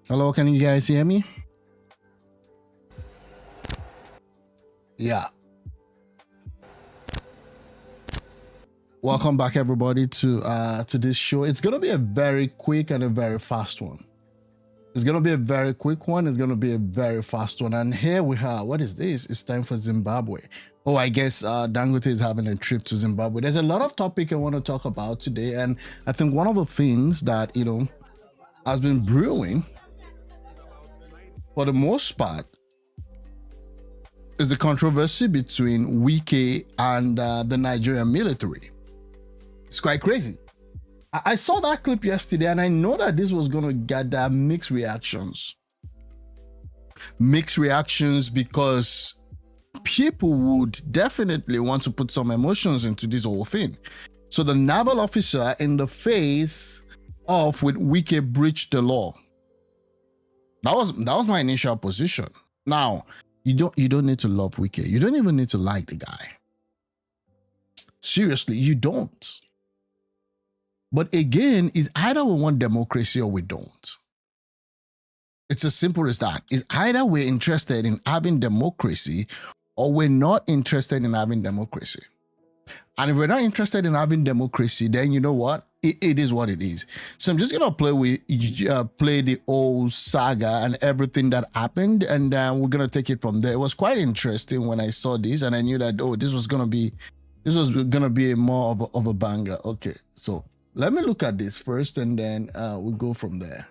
Hello, can you guys hear me? Yeah. Welcome back, everybody, to this show. It's gonna be a very quick and a very fast one. It's gonna be a very quick one. It's gonna be a very fast one. And here we have, what is this? It's time for Zimbabwe. Oh, I guess Dangote is having a trip to Zimbabwe. There's a lot of topic I want to talk about today, and I think one of the things that has been brewing for the most part is the controversy between Wike and the Nigerian military. It's quite crazy. I saw that clip yesterday, and I know that this was going to gather mixed reactions. Mixed reactions because people would definitely want to put some emotions into this whole thing. So the naval officer, in the face of with Wike, breached the law. That was my initial position. Now, you don't need to love Wike. You don't even need to like the guy. Seriously, you don't. But again, it's either we want democracy or we don't. It's as simple as that. It's either we're interested in having democracy or we're not interested in having democracy. And if we're not interested in having democracy, then you know what? It is what it is. So I'm just gonna play the old saga and everything that happened, and we're gonna take it from there. It was quite interesting when I saw this, and I knew that this was gonna be more of a banger. Okay, so let me look at this first, and then we'll go from there.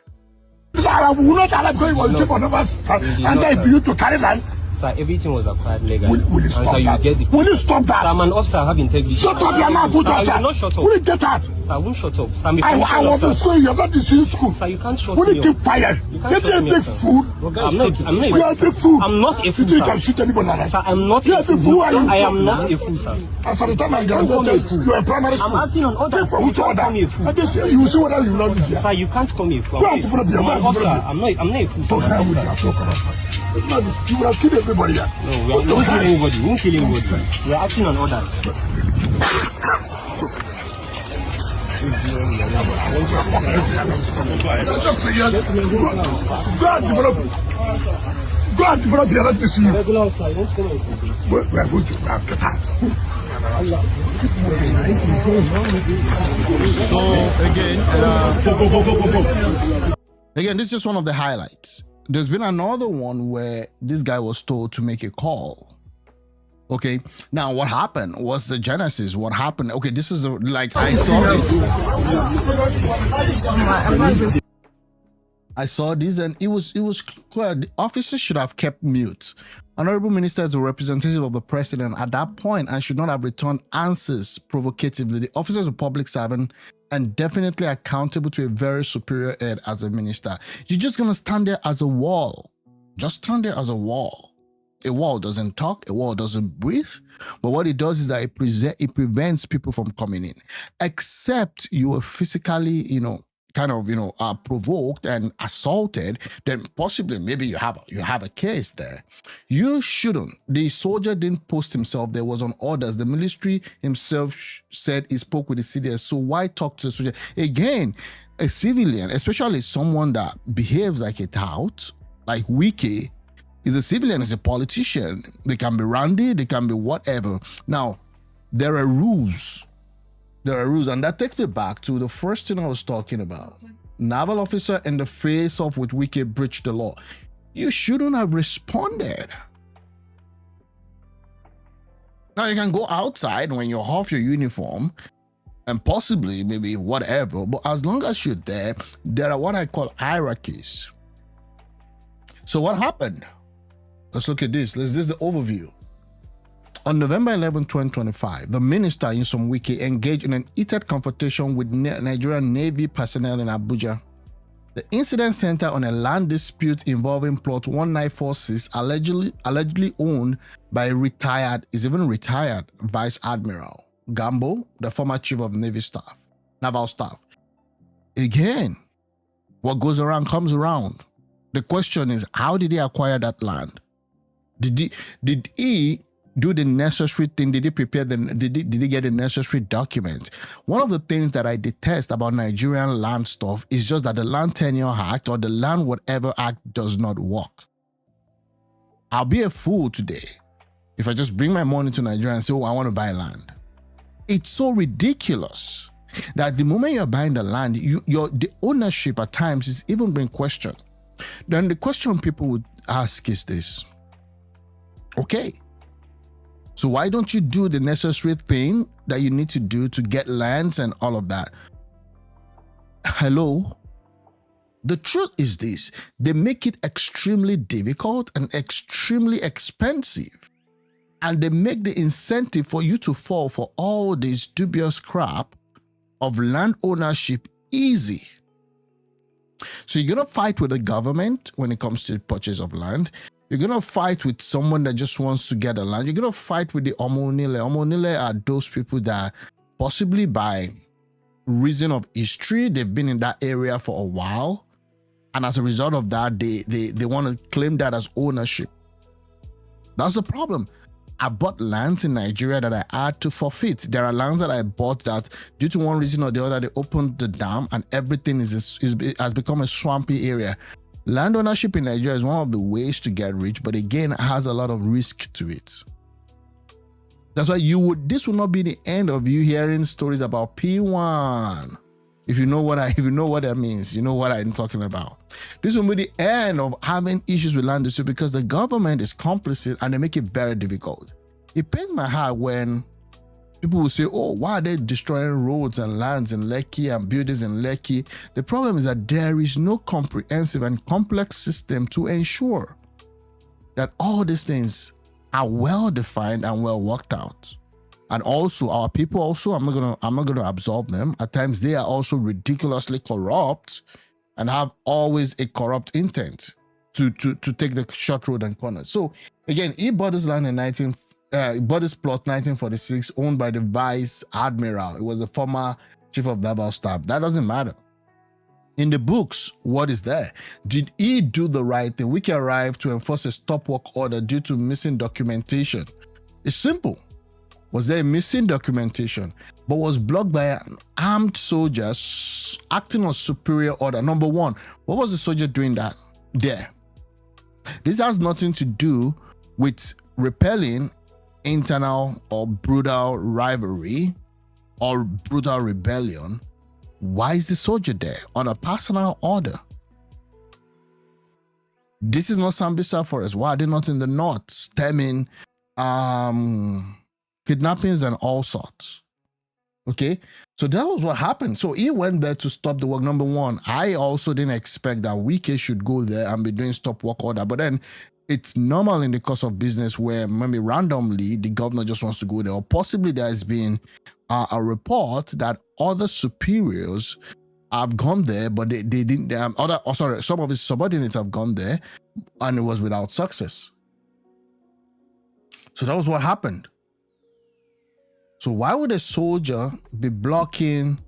Sir, everything was acquired legally. Will you stop that? Will you stop that? Sir, I'm an officer, I have integrity. Shut up, you're not good, sir. I will not shut up. Will you get out? Sir, I won't shut up. Sir, I was in school, you're not in school. Sir, you can't shut Will me you up. keep quiet? You can't Get shut me a me big up, sir. fool. I'm not a big fool. I'm not a fool, You sir. can shoot anybody like that. Sir, I'm not You're a a big fool. fool. I am not a fool, sir. And for the time I graduated, you're in primary school. I'm acting on orders. For which You can't order? call me a fool. I guess you will see whether you love this. Sir, you can't call me a fool. Go on, put up your I'm an hand, officer. put up I'm not a fool, sir. I'm an officer. You will have killed everybody here. No, we won't kill anybody. We won't kill anybody. We are acting on orders. Go and develop the other to see you. Regular officer, you won't come and We are going to get out. So again, this is just one of the highlights. There's been another one where this guy was told to make a call. Okay, now what happened was the genesis. What happened? Okay, this is I saw this, and it was clear. The officers should have kept mute. Honorable Minister is a representative of the president at that point and should not have returned answers provocatively. The officer is a public servant and definitely accountable to a very superior head as a minister. You're just gonna stand there as a wall. Just stand there as a wall. A wall doesn't talk, a wall doesn't breathe, but what it does is that it prevents people from coming in. Except you are physically, provoked and assaulted, then possibly maybe you have a case there. You shouldn't. The soldier didn't post himself. There was on orders. The military himself said he spoke with the CDS. So why talk to the soldier? Again, a civilian, especially someone that behaves like a tout, like Wike, is a civilian, is a politician. They can be randy, they can be whatever. Now, there are rules. There are rules, and that takes me back to the first thing I was talking about. Naval officer in the face of with Wike breached the law. You shouldn't have responded. Now you can go outside when you're off your uniform and possibly maybe whatever, but as long as you're there, there are what I call hierarchies. So what happened? Let's look at this. This is the overview. On November 11, 2025, the minister Nyesom Wike engaged in an heated confrontation with Nigerian Navy personnel in Abuja. The incident centered on a land dispute involving plot 1946, allegedly owned by retired Vice Admiral Gambo, the former chief of naval staff. Again, what goes around comes around. The question is, how did he acquire that land? Did he do the necessary thing? Did he prepare did he get the necessary document? One of the things that I detest about Nigerian land stuff is just that the Land Tenure Act or the Land Whatever Act does not work. I'll be a fool today if I just bring my money to Nigeria and say, oh, I want to buy land. It's so ridiculous that the moment you're buying the land, the ownership at times is even being questioned. Then the question people would ask is this: okay, so why don't you do the necessary thing that you need to do to get lands and all of that? Hello? The truth is this: they make it extremely difficult and extremely expensive. And they make the incentive for you to fall for all this dubious crap of land ownership easy. So you're going to fight with the government when it comes to the purchase of land. You're going to fight with someone that just wants to get the land. You're going to fight with the Omonile. Omonile are those people that possibly by reason of history, they've been in that area for a while. And as a result of that, they want to claim that as ownership. That's the problem. I bought lands in Nigeria that I had to forfeit. There are lands that I bought that due to one reason or the other, they opened the dam and everything has become a swampy area. Land ownership in Nigeria is one of the ways to get rich, but again, it has a lot of risk to it. That's why this will not be the end of you hearing stories about P1. If you know what that means, you know what I'm talking about. This will be the end of having issues with land dispute because the government is complicit and they make it very difficult. It pains my heart when people will say, oh, why are they destroying roads and lands in Lekki and buildings in Lekki? The problem is that there is no comprehensive and complex system to ensure that all these things are well defined and well worked out. And also our people I'm not gonna absolve them. At times they are also ridiculously corrupt and have always a corrupt intent to take the short road and corners. So again, he bought this land in bought this plot 1946, owned by the Vice Admiral. It was the former Chief of Naval Staff. That doesn't matter. In the books, what is there? Did he do the right thing? Wiki arrived to enforce a stop work order due to missing documentation. It's simple. Was there a missing documentation, but was blocked by an armed soldier acting on superior order? Number one, what was the soldier doing there? This has nothing to do with repelling internal or brutal rivalry or brutal rebellion. Why is the soldier there? On a personal order. This is not Sambisa Forest. Why are they not in the north stemming kidnappings and all sorts? Okay, so that was what happened. So he went there to stop the work. Number one, I also didn't expect that Wike should go there and be doing stop work order, but then it's normal in the course of business where maybe randomly the governor just wants to go there, or possibly there has been a report that other superiors have gone there, but they didn't. Some of his subordinates have gone there, and it was without success. So that was what happened. So why would a soldier be blocking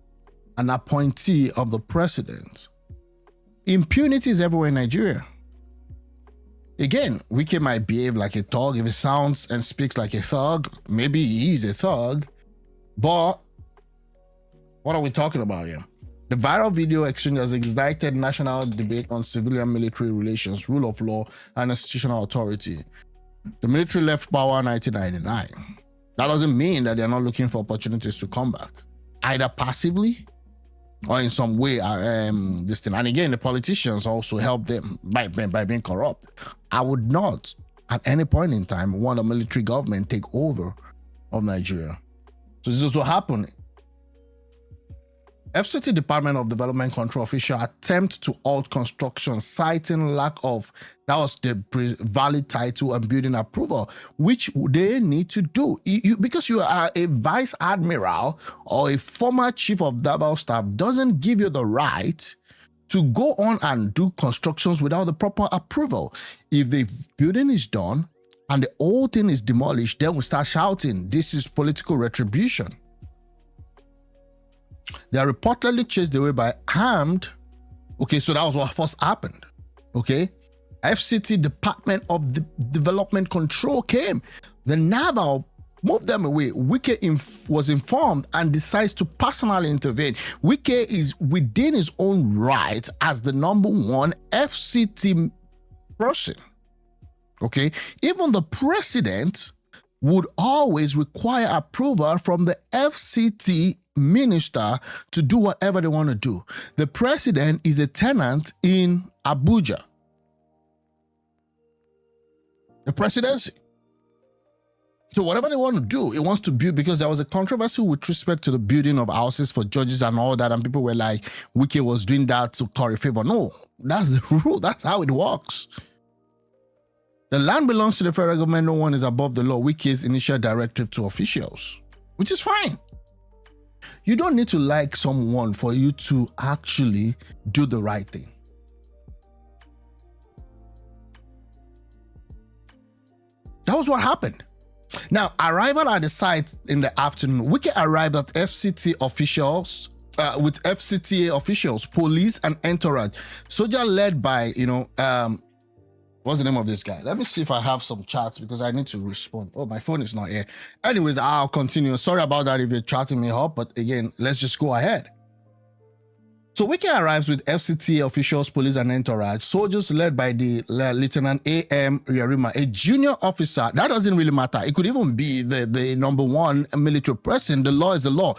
an appointee of the president? Impunity is everywhere in Nigeria. Again, Wike might behave like a thug. If he sounds and speaks like a thug, maybe he's a thug. But what are we talking about here? The viral video exchange has ignited national debate on civilian-military relations, rule of law, and institutional authority. The military left power in 1999. That doesn't mean that they're not looking for opportunities to come back, either passively or in some way. This thing. And again, the politicians also help them by being corrupt. I would not, at any point in time, want a military government take over of Nigeria. So this is what happened. FCT Department of Development Control official attempt to halt construction, citing lack of, that was the valid title and building approval, which they need to do. Because you are a vice admiral or a former chief of naval staff doesn't give you the right to go on and do constructions without the proper approval. If the building is done and the whole thing is demolished, then we start shouting, this is political retribution. They are reportedly chased away by armed. Okay, so that was what first happened. Okay, FCT, Department of Development Control, came. The naval moved them away. Wike was informed and decides to personally intervene. Wike is within his own right as the number one FCT person. Okay, even the president would always require approval from the FCT minister to do whatever they want to do. The president is a tenant in Abuja. The presidency. So whatever they want to do, it wants to build, because there was a controversy with respect to the building of houses for judges and all that, and people were like, Wike was doing that to curry favor. No, that's the rule. That's how it works. The land belongs to the federal government. No one is above the law. Wike's initial directive to officials, which is fine. You don't need to like someone for you to actually do the right thing. That was what happened. Now, arrival at the site in the afternoon, Wike arrived at FCT officials, with FCTA officials, police, and entourage. Soldier led by, what's the name of this guy? Let me see if I have some chats, because I need to respond. Oh, my phone is not here. Anyways, I'll continue. Sorry about that if you're chatting me up, but again, let's just go ahead. So Wike arrives with FCTA officials, police, and entourage. Soldiers led by the Lieutenant A.M. Yarima, a junior officer. That doesn't really matter. It could even be the number one military person. The law is the law.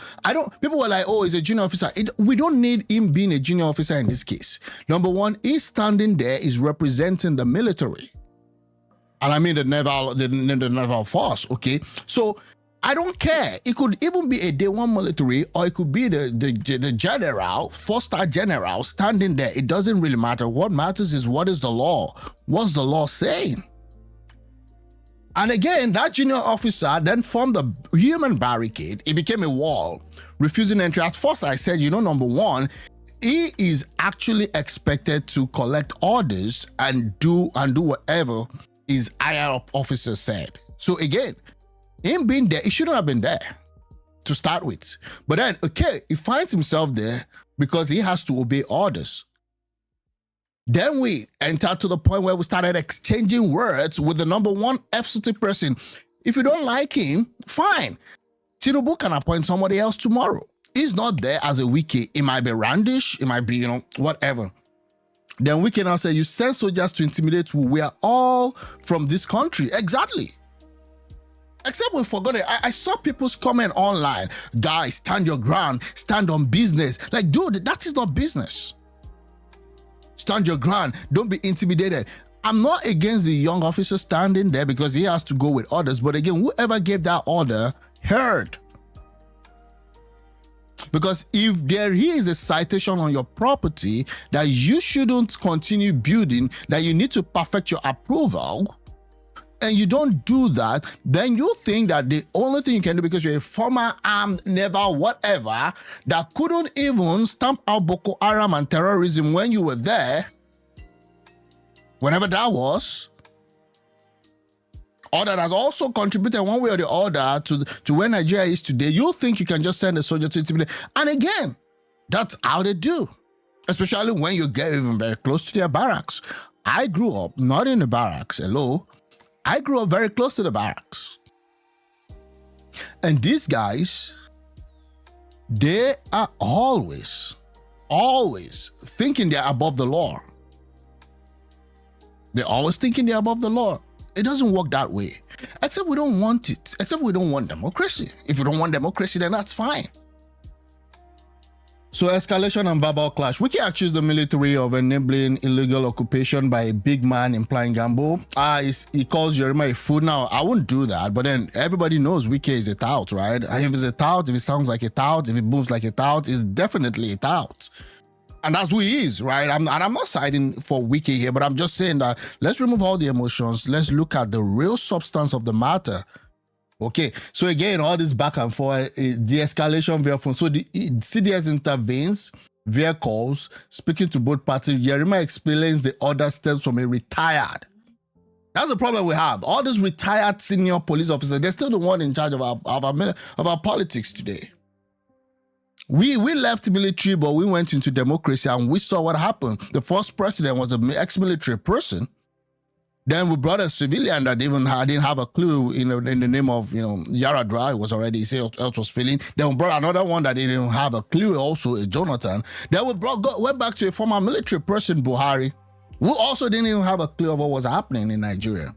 People were like, oh, he's a junior officer. We don't need him being a junior officer in this case. Number one, he's standing there, is representing the military. And I mean the naval force, okay? So I don't care. It could even be a day one military, or it could be the general, 4-star general standing there. It doesn't really matter. What matters is, what is the law? What's the law saying? And again, that junior officer then formed a human barricade. It became a wall, refusing entry. At first I said, number one, he is actually expected to collect orders and do whatever his higher up officer said. So again, him being there, he shouldn't have been there to start with. But then, okay, he finds himself there because he has to obey orders. Then we entered to the point where we started exchanging words with the number one FCT person. If you don't like him, fine. Tinubu can appoint somebody else tomorrow. He's not there as a Wike. It might be Randish, it might be, whatever. Then Wike now say, you send soldiers to intimidate who? We are all from this country. Exactly. Except we forgot it. I saw people's comment online. Guys, stand your ground. Stand on business. Like, dude, that is not business. Stand your ground. Don't be intimidated. I'm not against the young officer standing there because he has to go with orders. But again, whoever gave that order heard. Because if there is a citation on your property that you shouldn't continue building, that you need to perfect your approval, and you don't do that, then you think that the only thing you can do, because you're a former armed naval whatever that couldn't even stamp out Boko Haram and terrorism when you were there, whenever that was, or that has also contributed one way or the other to where Nigeria is today, you think you can just send a soldier to intimidate. And again, that's how they do, especially when you get even very close to their barracks. I grew up not in the barracks, hello. I grew up very close to the barracks. And these guys, they are always thinking they're above the law. They're always thinking they're above the law. It doesn't work that way. Except we don't want it. Except we don't want democracy. If you don't want democracy, then that's fine. So escalation and verbal clash. Wike accused the military of enabling illegal occupation by a big man implying gamble. He calls Yarima a fool. Now, I wouldn't do that, but then everybody knows Wike is a tout, right? If it's a tout, if it sounds like a tout, if it moves like a tout, it's definitely a tout. And that's who he is, right? I'm not siding for Wike here, but I'm just saying that let's remove all the emotions. Let's look at the real substance of the matter. Okay, so again, all this back and forth, de-escalation via phone. So the CDS intervenes via calls, speaking to both parties. Yarima explains the other steps from a retired. That's the problem we have. All these retired senior police officers, they're still the one in charge of our politics today. We left military, but we went into democracy and we saw what happened. The first president was an ex-military person. Then we brought a civilian that even didn't have a clue in the name of, Yaradra. It was already else was failing. Then we brought another one that didn't have a clue, also a Jonathan. Then we went back to a former military person, Buhari, who also didn't even have a clue of what was happening in Nigeria.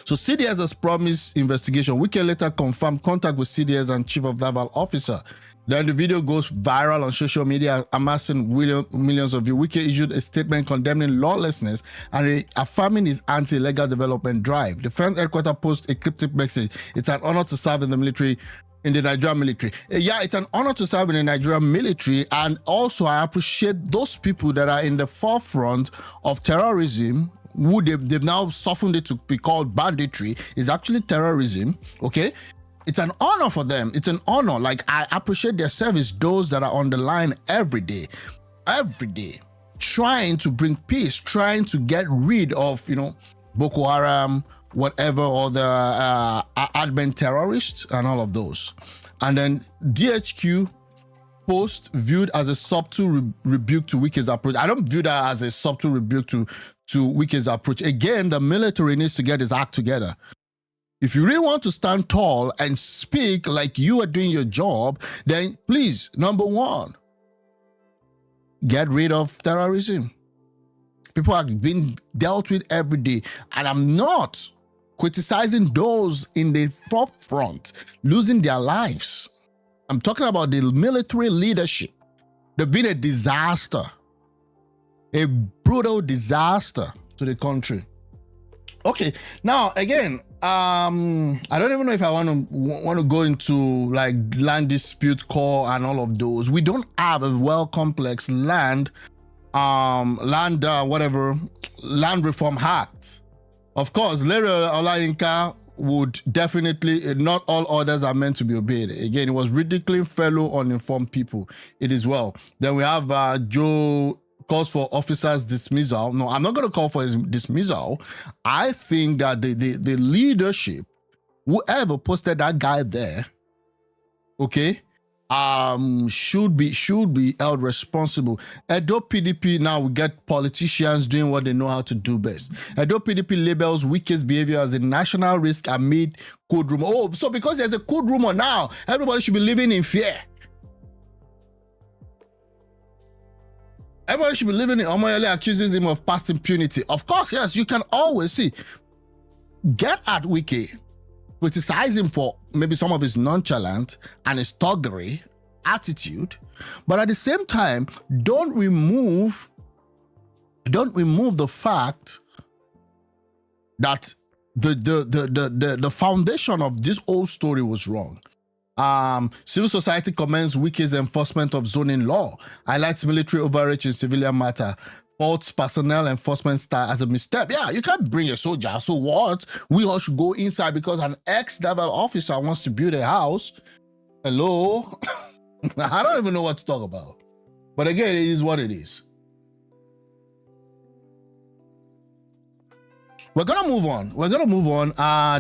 So CDS has promised investigation. We can later confirm contact with CDS and Chief of Naval Officer. Then the video goes viral on social media, amassing millions of views. Wike issued a statement condemning lawlessness and affirming his anti-illegal development drive. Defense headquarters posts a cryptic message. It's an honor to serve in the military, in the Nigerian military. Yeah, it's an honor to serve in the Nigerian military. And also, I appreciate those people that are in the forefront of terrorism, who they've now softened it to be called banditry. Is actually terrorism, okay? It's an honor for them. It's an honor. Like, I appreciate their service, those that are on the line every day, trying to bring peace, trying to get rid of, Boko Haram, whatever, or the admin terrorists and all of those. And then DHQ post viewed as a subtle rebuke to Wike's approach. I don't view that as a subtle rebuke to Wike's approach. Again, the military needs to get its act together. If you really want to stand tall and speak like you are doing your job, then please, number one, get rid of terrorism. People are being dealt with every day. And I'm not criticizing those in the forefront losing their lives. I'm talking about the military leadership. They've been a disaster, a brutal disaster to the country. Okay, now again, I don't even know if I want to go into like land dispute core and all of those. We don't have a well-complex land reform act. Of course, Larry Olayinka would definitely, not all orders are meant to be obeyed. Again, it was ridiculing fellow uninformed people. It is well. Then we have Joe calls for officers' dismissal. No, I'm not going to call for his dismissal. I think that the leadership, whoever posted that guy there, okay, should be held responsible. Edo PDP, now we get politicians doing what they know how to do best. Edo PDP labels Wike's behavior as a national risk amid code rumor. Oh, so because there's a code rumor now, everybody should be living in fear. Everybody should be living in Omoyele accuses him of past impunity. Of course, yes, you can always see. Get at Wike, criticize him for maybe some of his nonchalant and his thuggery attitude, but at the same time, don't remove the fact that the foundation of this whole story was wrong. Civil society commends Wike's enforcement of zoning law, highlights military overreach in civilian matter, faults personnel enforcement style as a misstep. Yeah, you can't bring a soldier. So what? We all should go inside because an ex-naval officer wants to build a house. Hello? I don't even know what to talk about. But again, it is what it is. We're gonna move on.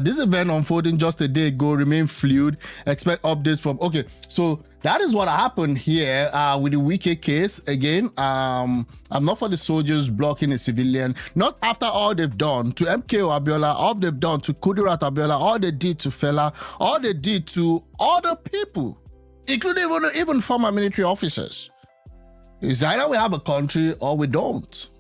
This event unfolding just a day ago remain fluid. Expect updates from. Okay, so that is what happened here with the Wike case. Again, I'm not for the soldiers blocking a civilian. Not after all they've done to MKO Abiola, all they've done to Kudirat Abiola, all they did to Fela, all they did to other people, including even former military officers. It's either we have a country or we don't.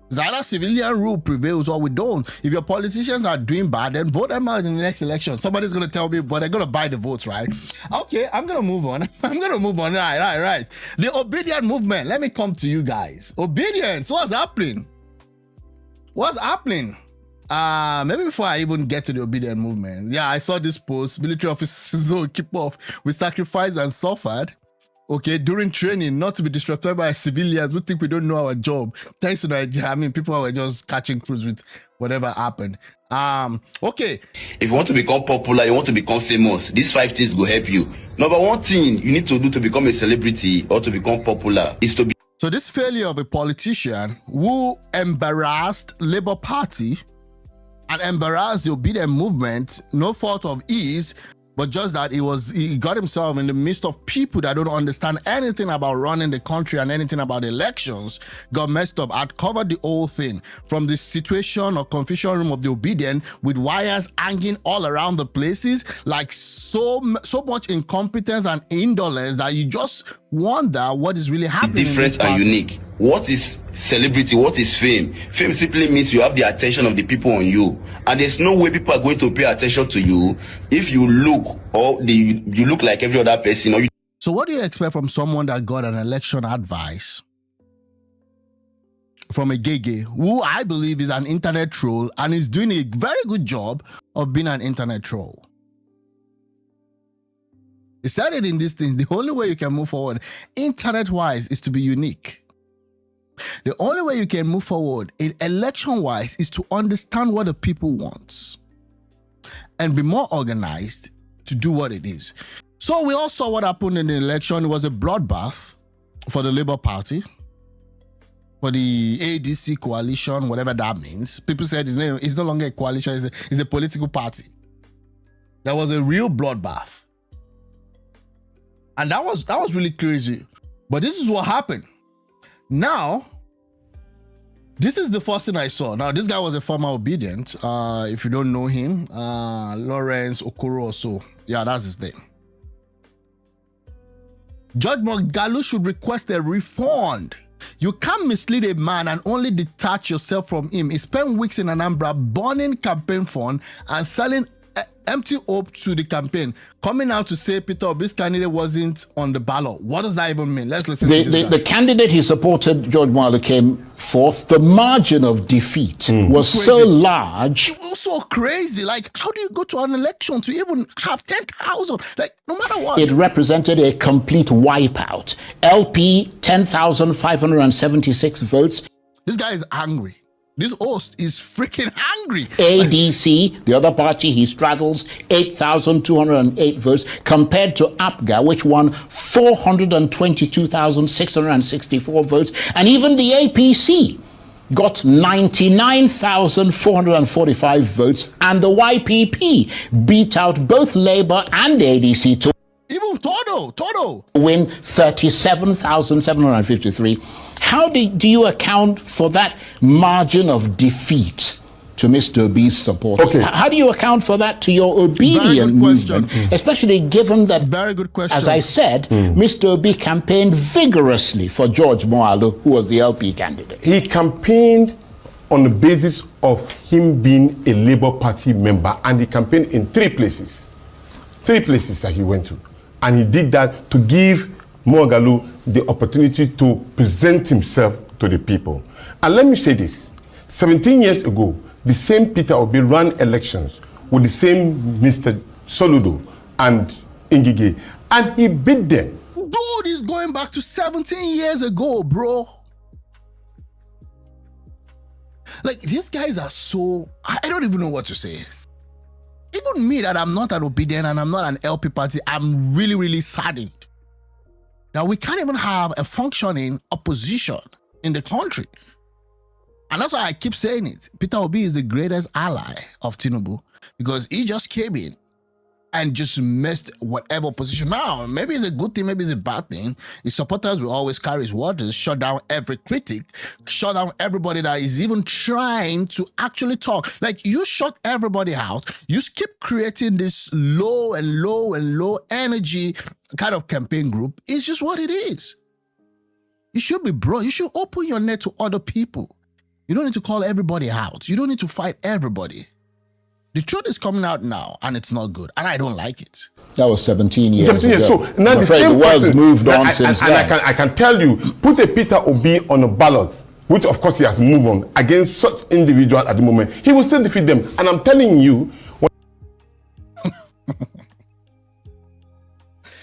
It's either civilian rule prevails or we don't. If your politicians are doing bad, then vote them out in the next election. Somebody's going to tell me, but they're going to buy the votes, right? Okay, I'm going to move on. Right. The obedient movement. Let me come to you guys. Obedience. What's happening? Maybe before I even get to the obedient movement. Yeah, I saw this post. Military officers will keep off. We sacrificed and suffered. Okay, during training, not to be disrupted by civilians who think we don't know our job. Thanks to Nigeria, I mean, people were just catching cruise with whatever happened. Okay. If you want to become popular, you want to become famous, these 5 things will help you. Number 1 thing you need to do to become a celebrity or to become popular is to be. So this failure of a politician who embarrassed Labour Party and embarrassed the obedient movement, no fault of his, But just that he got himself in the midst of people that don't understand anything about running the country and anything about elections, got messed up. I'd covered the whole thing from the situation or confusion room of the obedient with wires hanging all around the places, like so much incompetence and indolence that you just wonder what is really happening. Different and unique. What is celebrity? What is fame? Fame simply means you have the attention of the people on you, and there's no way people are going to pay attention to you if you look you look like every other person. Or So what do you expect from someone that got an election advice from a Gege, who I believe is an internet troll and is doing a very good job of being an internet troll? He said it in this thing: the only way you can move forward internet-wise is to be unique. The only way you can move forward in election-wise is to understand what the people want and be more organized to do what it is. So we all saw what happened in the election. It was a bloodbath for the Labour Party, for the ADC coalition, whatever that means. People said it's no longer a coalition, it's a political party. There was a real bloodbath. And that was really crazy. But this is what happened. Now, this is the first thing I saw. Now, this guy was a former obedient. If you don't know him, Lawrence Okoro or so. Yeah, that's his name. Judge Moghalu should request a refund. You can't mislead a man and only detach yourself from him. He spent weeks in Anambra burning campaign fund and selling empty hope to the campaign, coming out to say Peter Obi's candidate wasn't on the ballot. What does that even mean? Let's listen to this guy. The candidate he supported, George Moghalu, came forth. The margin of defeat was so large. It was so crazy. Like, how do you go to an election to even have 10,000? Like, no matter what. It represented a complete wipeout. LP, 10,576 votes. This guy is angry. This host is freaking angry. ADC, the other party he straddles, 8,208 votes, compared to APGA, which won 422,664 votes. And even the APC got 99,445 votes. And the YPP beat out both Labour and ADC to even Todo win 37,753. How do you account for that margin of defeat to Mr. Obi's support? Okay. How do you account for that to your obedient movement, especially given that, very good question. As I said, Mr. Obi campaigned vigorously for George Moghalu, who was the LP candidate? He campaigned on the basis of him being a Labour Party member, and he campaigned in three places that he went to. And he did that to give Moghalu the opportunity to present himself to the people. And let me say this, 17 years ago, the same Peter Obi ran elections with the same Mr. Soludo and Ngige, and he beat them. Dude, is going back to 17 years ago, bro. Like, these guys are so, I don't even know what to say. Even me, that I'm not an obedient and I'm not an LP party, I'm really, really saddened that we can't even have a functioning opposition in the country. And that's why I keep saying it. Peter Obi is the greatest ally of Tinubu, because he just came in and just messed whatever opposition. Now, maybe it's a good thing, maybe it's a bad thing. His supporters will always carry his waters, shut down every critic, shut down everybody that is even trying to actually talk. Like, you shut everybody out. You keep creating this low and low and low energy kind of campaign group. It's just what it is. You should be broad. You should open your net to other people. You don't need to call everybody out. You don't need to fight everybody. The truth is coming out now, and it's not good, and I don't like it. That was 17 years 17 years. ago. So now the same the world's person, moved on since then. I can tell you, put a Peter Obi on a ballot, which of course he has moved on, against such individuals at the moment, he will still defeat them. And I'm telling you,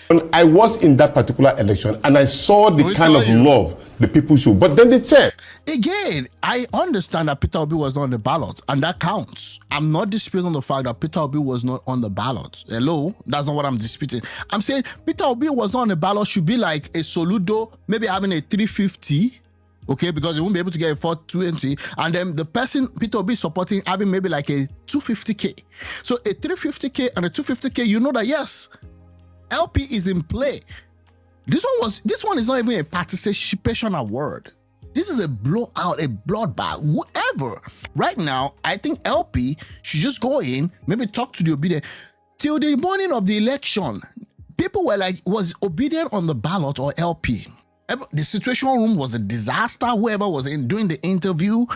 when I was in that particular election and I saw the kind of love the people show, but then they said, again, I understand that Peter Obi was not on the ballot, and that counts. I'm not disputing the fact that Peter Obi was not on the ballot. Hello? That's not what I'm disputing. I'm saying Peter Obi was not on the ballot should be like a Soludo, maybe having a 350, Okay, because he won't be able to get a 420, and then the person Peter Obi supporting having maybe like a 250k. So a 350k and a 250k, you know that yes, LP is in play. This one is not even a participation award. This is a blowout, a bloodbath, whatever. Right now, I think LP should just go in, maybe talk to the obedient. Till the morning of the election, people were like, was obedient on the ballot or LP? The situation room was a disaster. Whoever was doing the interview,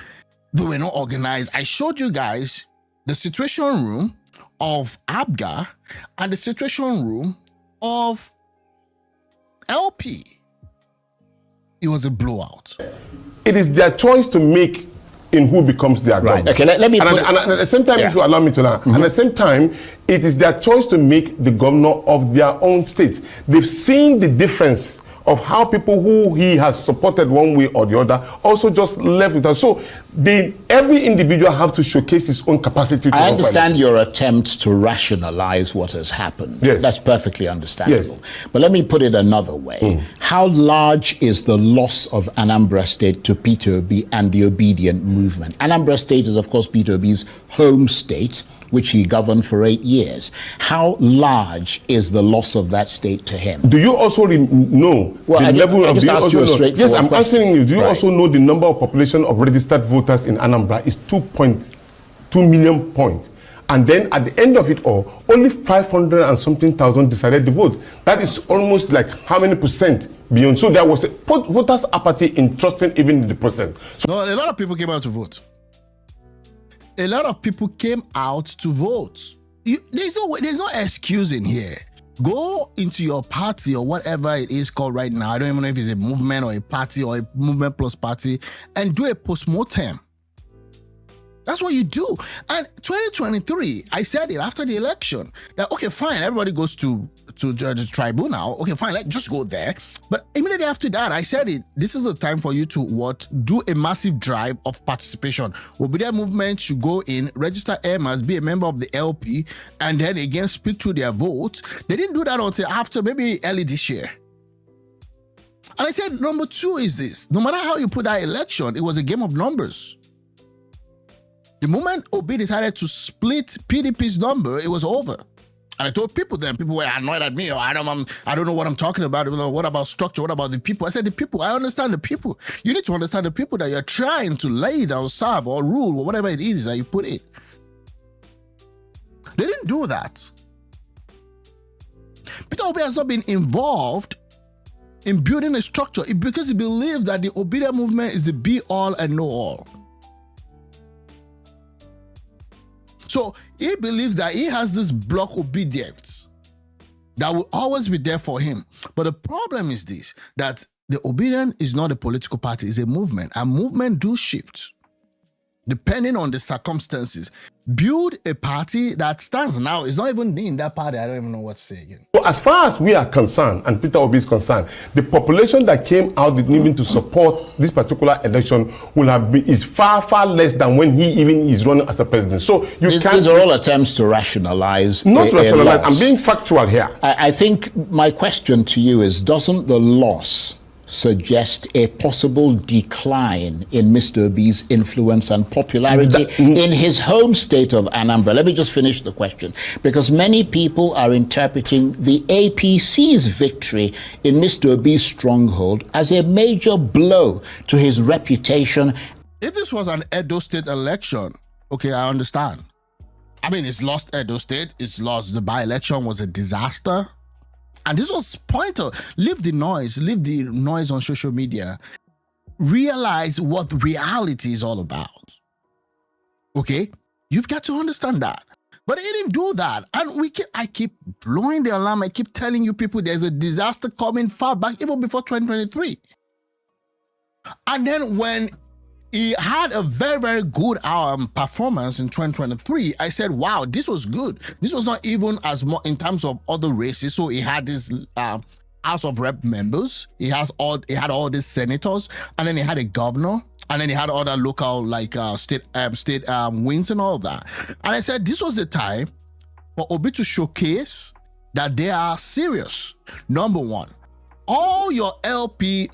they were not organized. I showed you guys the situation room of ABGA and the situation room of LP. It was a blowout. It is their choice to make in who becomes their governor. Okay, let me and at the same time, if you allow me to learn, at the same time, it is their choice to make the governor of their own state. They've seen the difference of how people who he has supported one way or the other also just left with us. So every individual have to showcase his own capacity to I understand your attempts to rationalize what has happened. Yes. That's perfectly understandable. Yes. But let me put it another way. How large is the loss of Anambra State to Peter Obi and the obedient movement? Anambra State is, of course, Peter Obi's home state, which he governed for 8 years. How large is the loss of that state to him? Do you also know the level of... Yes, I'm answering you. Do you also know the number of population of registered voters in Anambra is 2.2 million point? And then at the end of it all, only 500 and something thousand decided to vote. That is almost like how many percent beyond? So there was a voters' apathy in trusting even in the process. So no, a lot of people came out to vote. A lot of people came out to vote. There's no excuse in here. Go into your party or whatever it is called right now. I don't even know if it's a movement or a party or a movement plus party, and do a postmortem. That's what you do. And 2023, I said it after the election that, okay, fine, everybody goes to the tribunal. Okay, fine, let's just go there. But immediately after that, I said it. This is the time for you to do a massive drive of participation. Obedient movement should go in, register MS, be a member of the LP, and then again speak to their votes. They didn't do that until after maybe early this year. And I said, number two is this: no matter how you put that election, it was a game of numbers. The moment Obi decided to split PDP's number, it was over. And I told people then, people were annoyed at me, or I don't know what I'm talking about. What about structure? What about the people? I said, the people, I understand the people. You need to understand the people that you're trying to lead or serve or rule or whatever it is that you put in. They didn't do that. Peter Obi has not been involved in building a structure because he believes that the obedient movement is the be-all and know-all. So he believes that he has this block obedience that will always be there for him. But the problem is this, that the obedient is not a political party, it's a movement. And movement do shift depending on the circumstances. Build a party that stands. Now, it's not even in that party. I don't even know what to say again. So as far as we are concerned, and Peter Obi is concerned, the population that came out even to support this particular election is far, far less than when he even is running as a president. So these are all attempts to rationalize. Not rationalize. I'm being factual here. I think my question to you is, doesn't the loss suggest a possible decline in Mr. Obi's influence and popularity in his home state of Anambra? Let me just finish the question, because many people are interpreting the APC's victory in Mr. Obi's stronghold as a major blow to his reputation. If this was an Edo State election, okay, I understand. I mean, it's lost Edo State, it's lost. The by-election was a disaster. And this was pointer. Leave the noise on social media. Realize what reality is all about. Okay? You've got to understand that. But he didn't do that. And I keep blowing the alarm. I keep telling you people there's a disaster coming far back, even before 2023. And then when he had a very, very good performance in 2023, I said, wow, this was good. This was not even as much in terms of other races. So he had this House of Rep members. He had all these senators, and then he had a governor, and then he had other local state wins and all of that. And I said, this was the time for Obi to showcase that they are serious. Number one, all your LP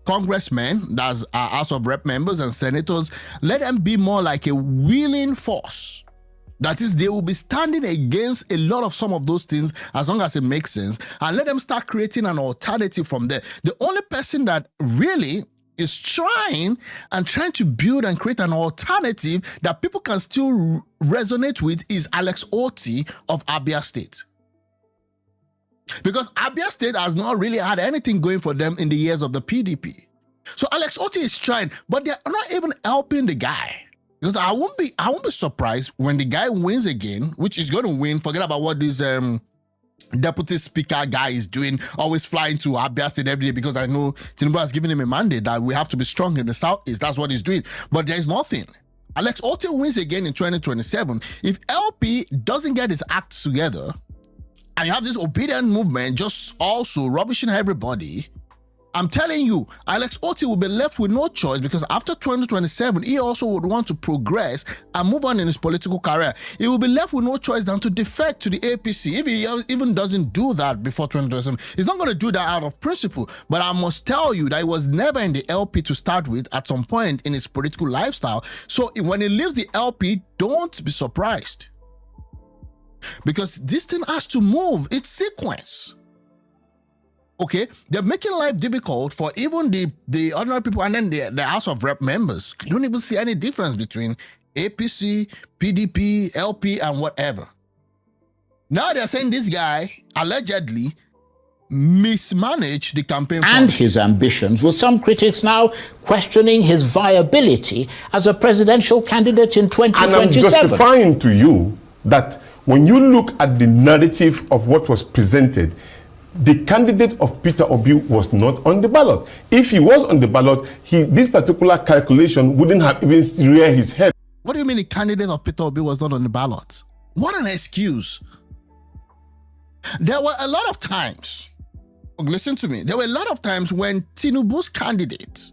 congressmen, that's House of Rep members and senators, let them be more like a willing force. That is, they will be standing against a lot of some of those things as long as it makes sense, and let them start creating an alternative from there. The only person that really is trying to build and create an alternative that people can still resonate with is Alex Otti of Abia State. Because Abia State has not really had anything going for them in the years of the PDP. So Alex Otti is trying, but they're not even helping the guy. Because I won't be surprised when the guy wins again, which is going to win. Forget about what this deputy speaker guy is doing, always flying to Abia State every day, because I know Tinubu has given him a mandate that we have to be strong in the Southeast. That's what he's doing. But there's nothing. Alex Otti wins again in 2027. If LP doesn't get his act together, and you have this obedient movement just also rubbishing everybody, I'm telling you, Alex Otti will be left with no choice, because after 2027, he also would want to progress and move on in his political career. He will be left with no choice than to defect to the APC. If he even doesn't do that before 2027, he's not going to do that out of principle. But I must tell you that he was never in the LP to start with at some point in his political lifestyle. So when he leaves the LP, don't be surprised. Because this thing has to move. It's sequence. Okay, they're making life difficult for even the ordinary people, and then the House of Rep members. I don't even see any difference between APC, PDP, LP, and whatever. Now they're saying this guy allegedly mismanaged the campaign and fund. his ambitions, with some critics now questioning his viability as a presidential candidate in 2027. And I'm justifying to you that when you look at the narrative of what was presented, the candidate of Peter Obi was not on the ballot. If he was on the ballot, this particular calculation wouldn't have even reared his head. What do you mean the candidate of Peter Obi was not on the ballot? What an excuse. There were a lot of times, listen to me, there were a lot of times when Tinubu's candidate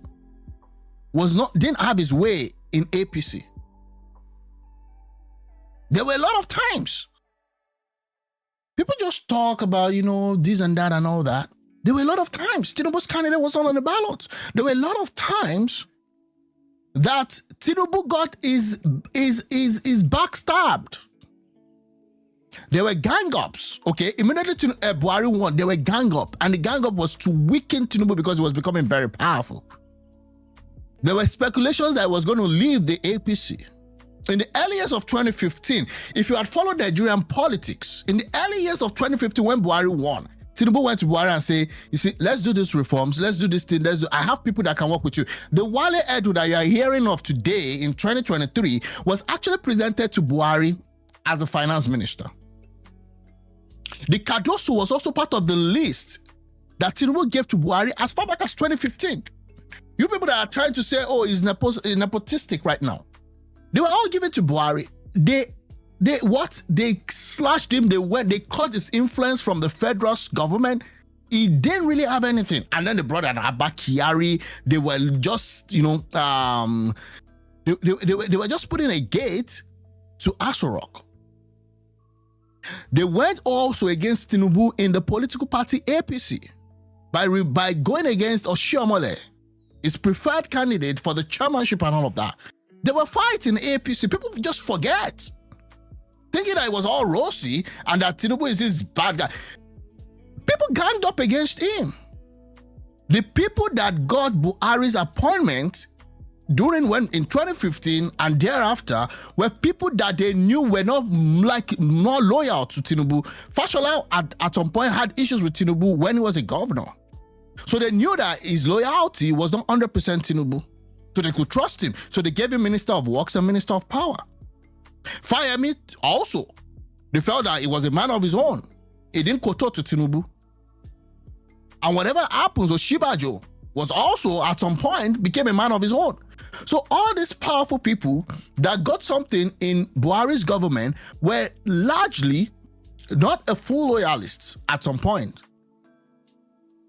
didn't have his way in APC. There were a lot of times. People just talk about, this and that and all that. There were a lot of times Tinubu's candidate was not on the ballot. There were a lot of times that Tinubu got his backstabbed. There were gang-ups, okay? Immediately to Buhari won, there were gang-up, and the gang-up was to weaken Tinubu because he was becoming very powerful. There were speculations that he was going to leave the APC. In the early years of 2015, if you had followed Nigerian politics, in the early years of 2015 when Buhari won, Tinubu went to Buhari and said, you see, let's do these reforms, let's do this thing, I have people that can work with you. The Wale Edu that you are hearing of today in 2023 was actually presented to Buhari as a finance minister. The Cardoso was also part of the list that Tinubu gave to Buhari as far back as 2015. You people that are trying to say, oh, he's nepotistic right now. They were all given to Buhari. They slashed him. They cut his influence from the federal government. He didn't really have anything. And then they brought an Abba Kyari. They were just, they were just putting a gate to Aso Rock. They went also against Tinubu in the political party APC by going against Oshiomhole, his preferred candidate for the chairmanship and all of that. They were fighting APC. People just forget. Thinking that it was all rosy and that Tinubu is this bad guy. People ganged up against him. The people that got Buhari's appointment in 2015 and thereafter were people that they knew were not loyal to Tinubu. Fashola at some point had issues with Tinubu when he was a governor. So they knew that his loyalty was not 100% Tinubu. So they could trust him. So they gave him Minister of Works and Minister of Power. Fayemi also, they felt that he was a man of his own. He didn't kowtow to Tinubu. And whatever happens, Oshibajo was also at some point became a man of his own. So all these powerful people that got something in Buhari's government were largely not a full loyalists at some point.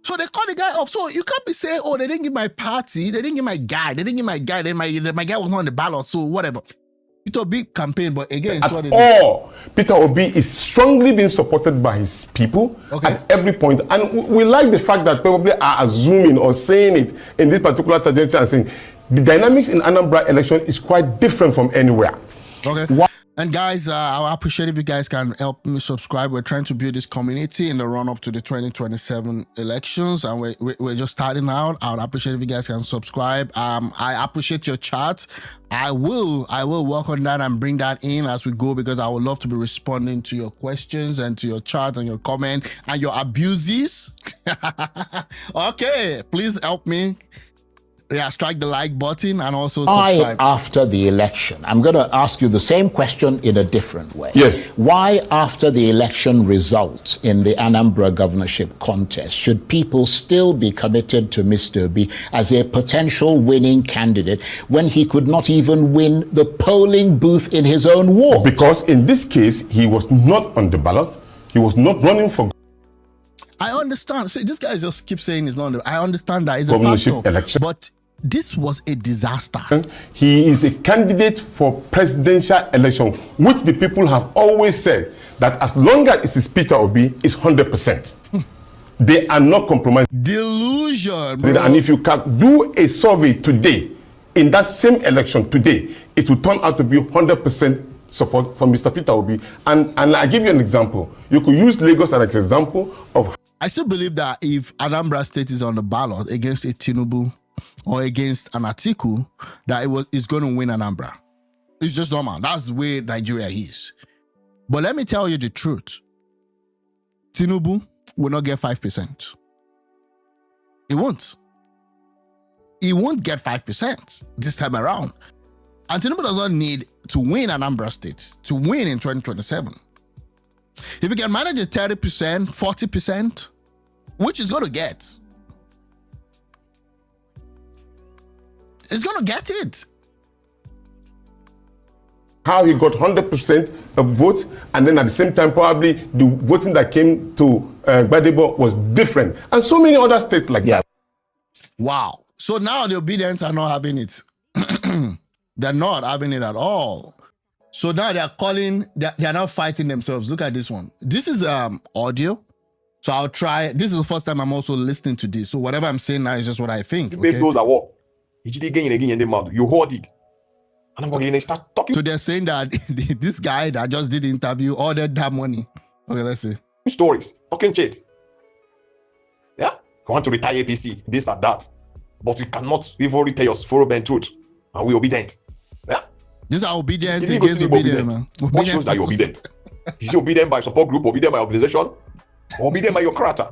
So they called the guy off. So you can't be saying, oh, they didn't give my party, they didn't give my guy, my guy was not on the ballot, so whatever. Peter Obi campaign, but again, at all. Peter Obi is strongly being supported by his people at every point. And we like the fact that probably are assuming or saying it in this particular trajectory and saying the dynamics in Anambra election is quite different from anywhere. Okay. And guys, I appreciate if you guys can help me subscribe. We're trying to build this community in the run-up to the 2027 elections, and we're just starting out. I would appreciate if you guys can subscribe. I appreciate your chat. I will work on that and bring that in as we go, because I would love to be responding to your questions and to your chat and your comment and your abuses. Okay, please help me. Yeah, strike the like button and also subscribe. Why after the election? I'm going to ask you the same question in a different way. Yes. Why after the election result in the Anambra governorship contest should people still be committed to Mr. Obi as a potential winning candidate when he could not even win the polling booth in his own ward? Because in this case, he was not on the ballot. He was not running for I understand. So this guy just keeps saying it's not. I understand that it's a governorship factor, election. but this was a disaster. He is a candidate for presidential election, which the people have always said that as long as it's Peter Obi, it's 100%. They are not compromised. Delusion, bro. And if you can do a survey today, in that same election today, it will turn out to be 100% support for Mr. Peter Obi. And I give you an example. You could use Lagos as an example of. I still believe that if Anambra State is on the ballot against a Tinubu or against an Atiku, that it's going to win Anambra. It's just normal. That's the way Nigeria is. But let me tell you the truth. Tinubu will not get 5%. He won't. He won't get 5% this time around. And Tinubu does not need to win Anambra State to win in 2027. If you can manage a 30%, 40%, which is going to get, it's going to get it. How he got 100% of votes, and then at the same time, probably the voting that came to Gbadebo was different. And so many other states like that. Wow. So now the obedience are not having it. They're not having it at all. So now they're calling, they're now fighting themselves. Look at this one. This is audio. So I'll try. This is the first time I'm also listening to this. So whatever I'm saying now is just what I think. Okay? You hold it. And I'm going to start talking. So they're saying that this guy that just did the interview ordered that money. Okay, let's see. Stories, talking shit. Yeah? You want to retire APC, this or that. But you cannot even retell your foreign truth. And we obedient. Yeah? These are obedient Did you against go obedient, man. What shows that you're obedient? Is you obedient by support group, obedient by organization, or obedient by your character?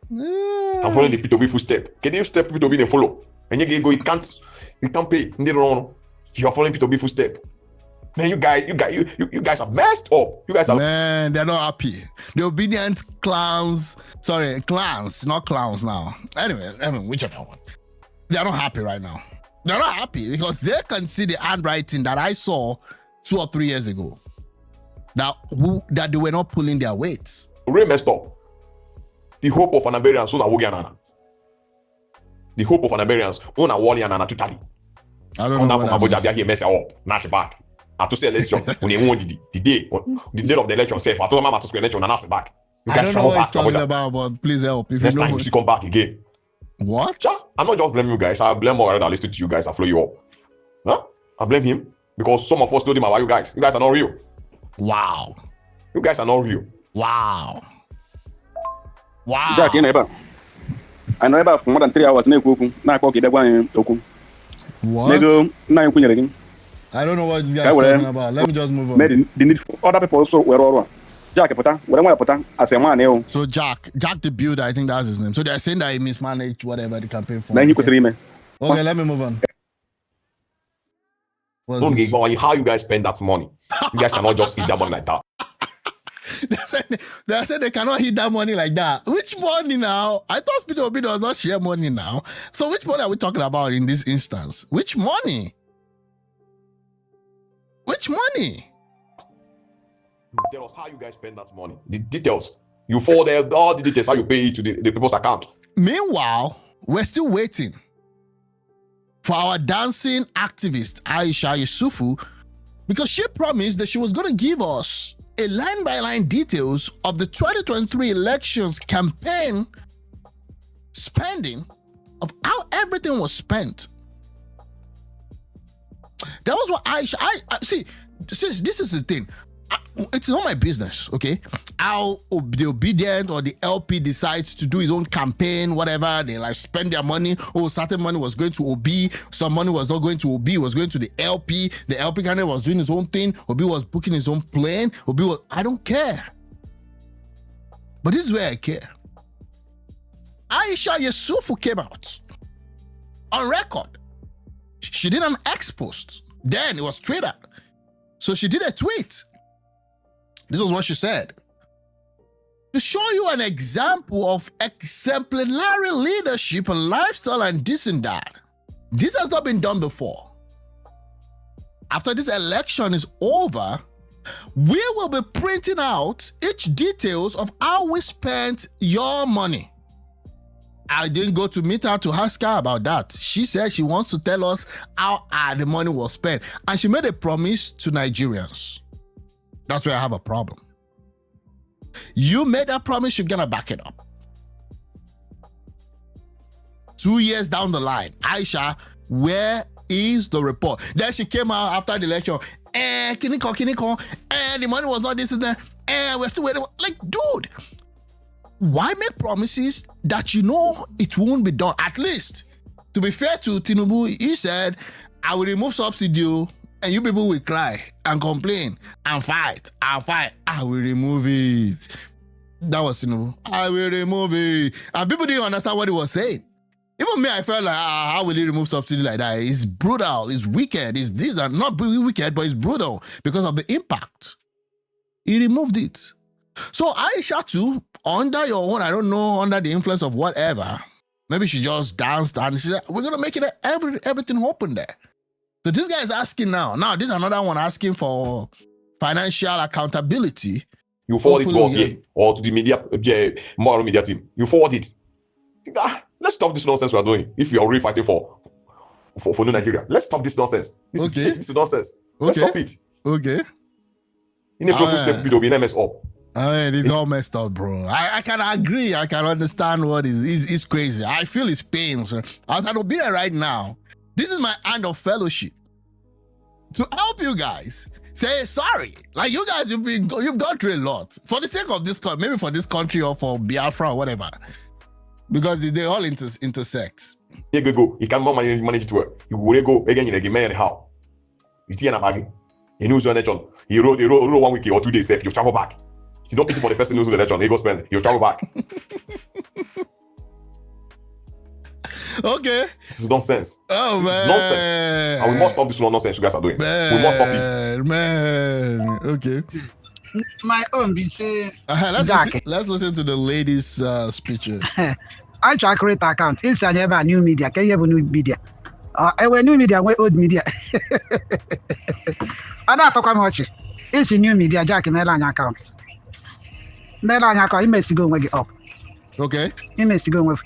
I'm following the P2B footstep. Can you step P2B and follow? And you go, you can't pay. You are following P2B footstep. Man, you guys are messed up. You guys are, man, they're not happy. The obedient clans, not clowns now. Anyway, whichever one. They're not happy right now. They're not happy because they can see the handwriting that I saw 2 or 3 years ago. That they were not pulling their weights. Really messed up. The hope of Anambarians, so na the hope of Anambarians, una wali anana totally. I don't know what that means. Here mess up, nash back. I to say election when you want the day of the election. Say, I told Mama to square election and ask back. You I guys don't know what he's talking about, but please help. If next you know time you come back again. What? I'm not just blaming you guys. I blame more that listen to you guys. I follow you up. Huh? I blame him because some of us told him about you guys. You guys are not real. Wow. You guys are not real. Wow. Wow. Jack, you know I know about for more than 3 hours. What? I don't know what this guy's talking about. Let me just move on. The need for other people also were all Jack, as a man. So Jack the builder, I think that's his name. So they're saying that he mismanaged whatever the campaign for. Then you could see me. Okay, let me move on. Don't get how you guys spend that money. You guys cannot just eat that money like that. They said they cannot hit that money like that. Which money now? I thought Peter Obi does not share money now. So which money are we talking about in this instance? Which money? Which money? Tell us how you guys spend that money. The details. You forward all the details how you pay it to the people's account. Meanwhile, we're still waiting. for our dancing activist, Aisha Yusufu, because she promised that she was going to give us a line-by-line details of the 2023 elections campaign spending, of how everything was spent. That was what Aisha, see, this is the thing. It's not my business, okay? How the obedient or the LP decides to do his own campaign, whatever, they like spend their money. Oh, certain money was going to OB, some money was not going to OB, was going to the LP. The LP candidate was doing his own thing. OB was booking his own plane. I don't care. But this is where I care. Aisha Yusufu came out on record. She did an X post. Then it was Twitter. So she did a tweet. This was what she said. To show you an example of exemplary leadership and lifestyle and this and that. This has not been done before. After this election is over, we will be printing out each details of how we spent your money. I didn't go to meet her to ask her about that. She said she wants to tell us how the money was spent. And she made a promise to Nigerians. That's where I have a problem. You made that promise, you're gonna back it up. 2 years down the line, Aisha, where is the report? Then she came out after the election. Kiniko, the money was not this and that. We're still waiting. Like, dude, why make promises that you know it won't be done? At least, to be fair to Tinubu, he said, I will remove subsidy and you people will cry and complain and fight. I will remove it. That was Tinubu. I will remove it. And people didn't understand what he was saying. Even me, I felt like, how will he remove subsidy like that? It's brutal, it's wicked, these are not wicked, but it's brutal because of the impact. He removed it. So Aisha too, under your own, I don't know, under the influence of whatever, maybe she just danced and she said, we're going to make it everything open there. So this guy is asking now. Now, this is another one asking for financial accountability. You forward it to us here or to the media, moral media team. You forward it. Let's stop this nonsense we are doing. If you are really fighting for New Nigeria, let's stop this nonsense. This is nonsense. Let's stop it. Okay. In a proper step, it will be messed up. I mean, it's all messed up, bro. I can agree. I can understand what is crazy. I feel his pain. So as an obedient right now, this is my hand of fellowship to help you guys say sorry. Like, you guys, you've gone through a lot for the sake of this, maybe for this country or for Biafra or whatever, because they all intersect. You go. You can manage it well. You will go again in a game anyhow. You see an bag. You know the election. You roll 1 week or 2 days. If you travel back, it's not pity for the person who's the election. He go spend. You travel back. Okay. This is nonsense. Oh, this man. Is nonsense. And we must stop this nonsense you guys are doing. Man, we must stop it. Man. Okay. My own be say let's listen to the lady's speech. I try create account. It's a new media. Can you have new media? When new media, we old media. I don't talk about it. It's a new media. Jack Melan account. Melan account. You must go and get up. Okay. You must go with.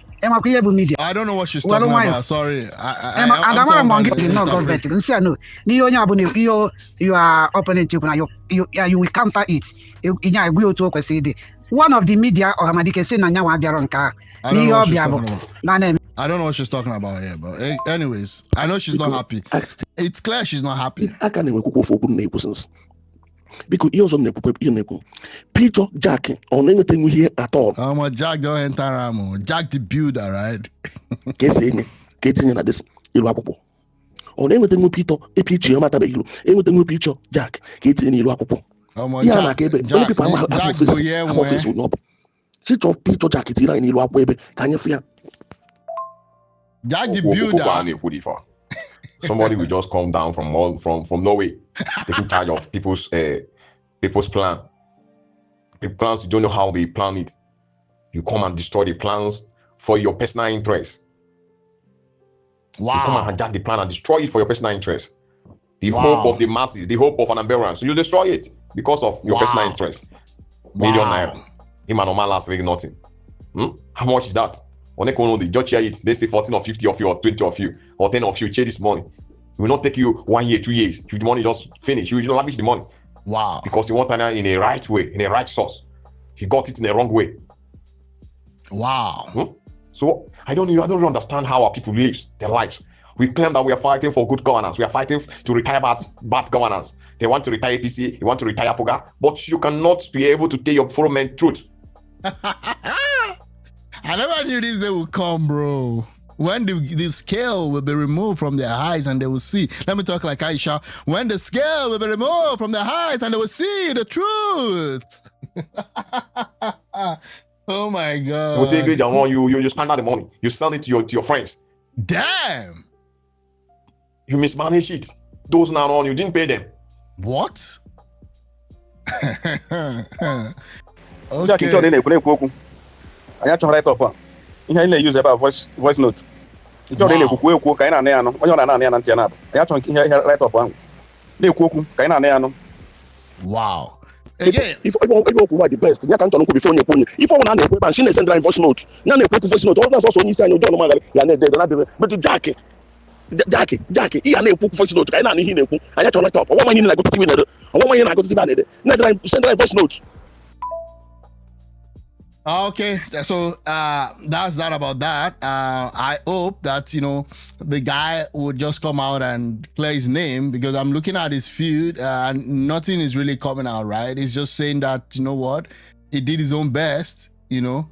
Media. I don't know what she's talking about. Sorry. I'm not government. You are opponent. You will counter it. One of the media or Amadike say Nanya Wadiaronka. I don't know what she's talking about here, but anyways, I know she's not happy. It's clear she's not happy. Because you also neko Peter Jack on anything we hear at all. Jack don't enter Ramo. Jack the builder, right? Getting in at this Iluapopo. On anything we Peter, a picture, Mataberu, anything we Peter Jack, getting in Iluapopo. Sit off Peter Jack, it's in Iluapo, can you feel? Jack the builder. Somebody will just come down from Norway, taking charge of people's plan. The plans, you don't know how they plan it. You come and destroy the plans for your personal interest. Wow. You come and hijack the plan and destroy it for your personal interest. The hope of the masses, the hope of ANAMBRA. So you destroy it because of your personal interest. Million naira. Him and Omar last really nothing. How much is that? On the just share it. They say 14 or 50 of you, or 20 of you, or 10 of you share this money. It will not take you 1 year, 2 years. The money just finish. You don't lavish the money. Wow. Because you want it in a right way, in a right source. He got it in the wrong way. Wow. So I don't really understand how our people live their lives. We claim that we are fighting for good governance. We are fighting to retire bad governance. They want to retire APC. They want to retire POGA. But you cannot be able to tell your full men truth. I never knew this day would come, bro. When the scale will be removed from their eyes and they will see. Let me talk like Aisha. When the scale will be removed from their eyes and they will see the truth. Oh my God. You take it down, you spend out the money. You sell it to your friends. Damn. You mismanage it. Those now on, you didn't pay them. What? Jack, you don't need to I have to write up. You have to use about voice note. You don't need to cook. I know. I have to write up. They cook. I know. Wow. Again, if I want the best, you can't talk before you put it. If I want to go and send a voice note, now they voice note. All that's also you say you don't know. But Jackie, he and a voice note. I know he know. I have to write up. One man I go to TV. One man I go to TV. Now send a voice note. Okay, so that's that about that. I hope that the guy would just come out and clear his name, because I'm looking at his feud and nothing is really coming out right. He's just saying that he did his own best. He did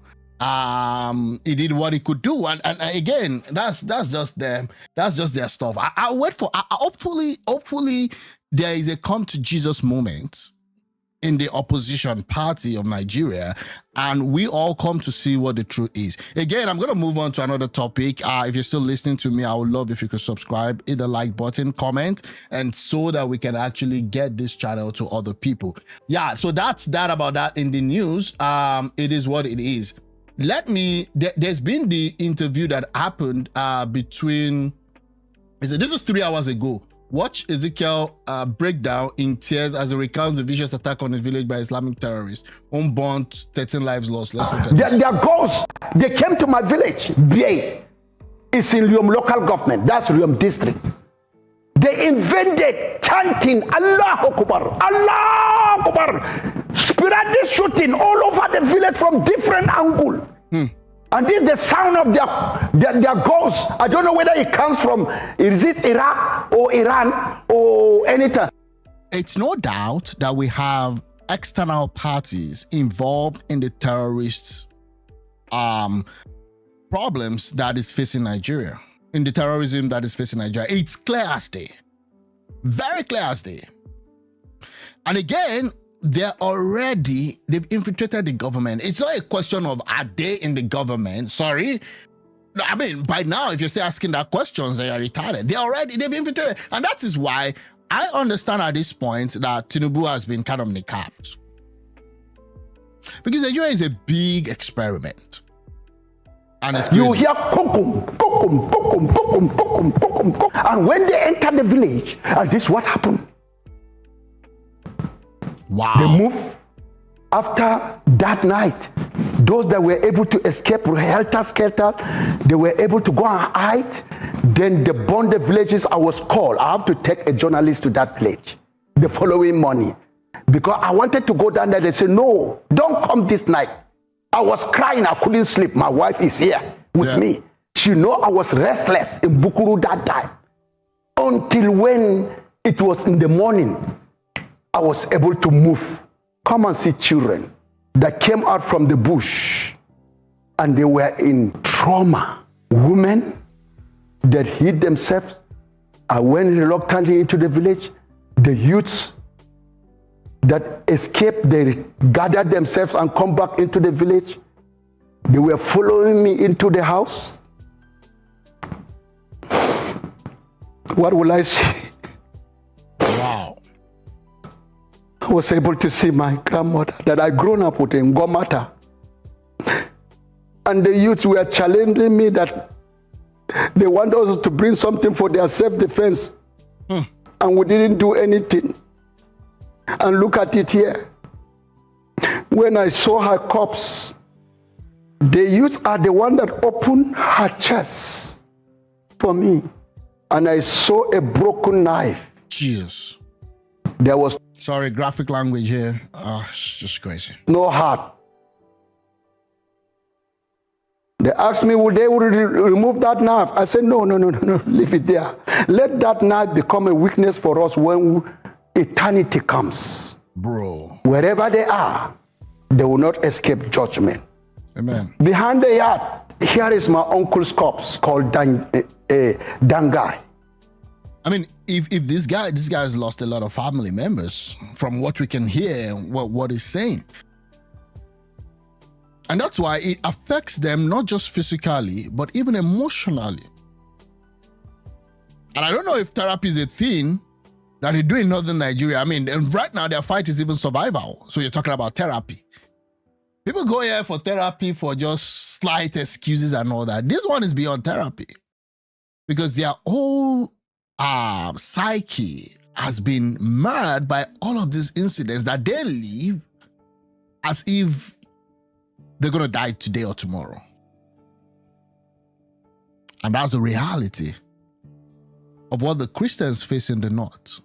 what he could do, and again, that's just them. That's just their stuff. I'll wait for. Hopefully, there is a come to Jesus moment in the opposition party of Nigeria, and we all come to see what the truth is. Again, I'm going to move on to another topic. If you're still listening to me, I would love if you could subscribe, hit the like button, comment, and so that we can actually get this channel to other people. Yeah, so that's that about that in the news. It is what it is. There's been the interview that happened between, this is 3 hours ago. Watch Ezekiel break down in tears as he recounts the vicious attack on his village by Islamic terrorists. Unborn, 13 lives lost. Let's look at this. Their goals, they came to my village, BA. It's in Riom local government. That's Riom district. They invented chanting, Allah Akbar, Allah Akbar. Sporadic shooting all over the village from different angles. And this is the sound of their goals. I don't know whether it comes from, is it Iraq or Iran or anything? It's no doubt that we have external parties involved in the terrorists' problems that is facing Nigeria, in the terrorism that is facing Nigeria. It's clear as day, very clear as day. And again, they've infiltrated the government. It's not a question of are they in the government? Sorry. I mean, by now, if you're still asking that questions, they are retarded. They've infiltrated. And that is why I understand at this point that Tinubu has been kind of niqabbed. Because Nigeria is a big experiment. And it's you hear kukum, kukum, kukum, kukum, kukum, kukum, kukum. And when they enter the village, this is what happened. Wow. They move after that night. Those that were able to escape helter-skelter, they were able to go and hide. Then they burned the villages. I was called. I have to take a journalist to that village the following morning, because I wanted to go down there. They said, no, don't come this night. I was crying. I couldn't sleep. My wife is here with me. She know I was restless in Bukuru that time. Until when it was in the morning, I was able to move. Come and see children that came out from the bush and they were in trauma. Women that hid themselves. I went reluctantly into the village. The youths that escaped, they gathered themselves and come back into the village. They were following me into the house. What will I see? Wow. I was able to see my grandmother that I grown up with in Gomata. And the youths were challenging me that they want us to bring something for their self-defense. And we didn't do anything. And look at it here. When I saw her corpse The youths are the one that opened her chest for me. And I saw a broken knife. Jesus. There was... Sorry, graphic language here. Oh, it's just crazy. No heart. They asked me, would they remove that knife? I said, no, leave it there. Let that knife become a weakness for us when eternity comes. Bro. Wherever they are, they will not escape judgment. Amen. Behind the yard, here is my uncle's corpse called Dangai. I mean, if this guy's lost a lot of family members from what we can hear, what he's saying. And that's why it affects them not just physically, but even emotionally. And I don't know if therapy is a thing that they do in northern Nigeria. I mean, and right now their fight is even survival. So you're talking about therapy. People go here for therapy for just slight excuses and all that. This one is beyond therapy. Because their whole psyche has been marred by all of these incidents that they live as if they're going to die today or tomorrow. And that's the reality of what the Christians face in the north.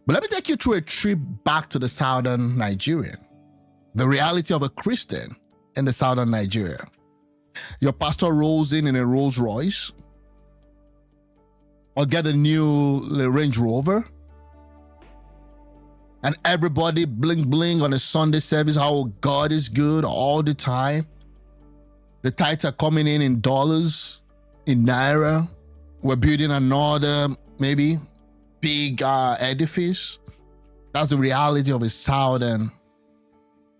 But let me take you through a trip back to the southern Nigeria. The reality of a Christian in the southern Nigeria. Your pastor rolls in a Rolls Royce or get a new Range Rover, and everybody bling on a Sunday service how God is good all the time. The tithes are coming in dollars, in naira. We're building another maybe big edifice. That's the reality of a southern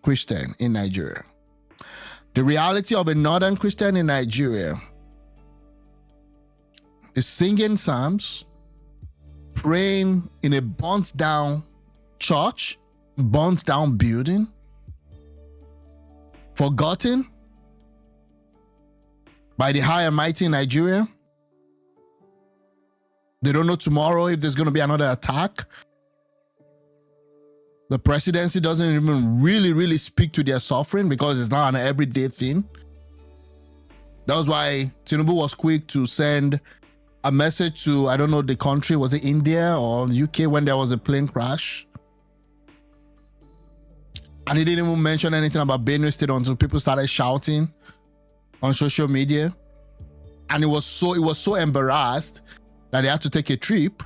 Christian in Nigeria. The reality of a northern Christian in Nigeria is singing psalms, praying in a burnt down church, burnt down building, forgotten by the high and mighty in Nigeria. They don't know tomorrow if there's going to be another attack. The presidency doesn't even really speak to their suffering because it's not an everyday thing. That was why Tinubu was quick to send a message to, I don't know the country, was it India or the UK, when there was a plane crash? And he didn't even mention anything about Benue State until people started shouting on social media. And it was so embarrassed that they had to take a trip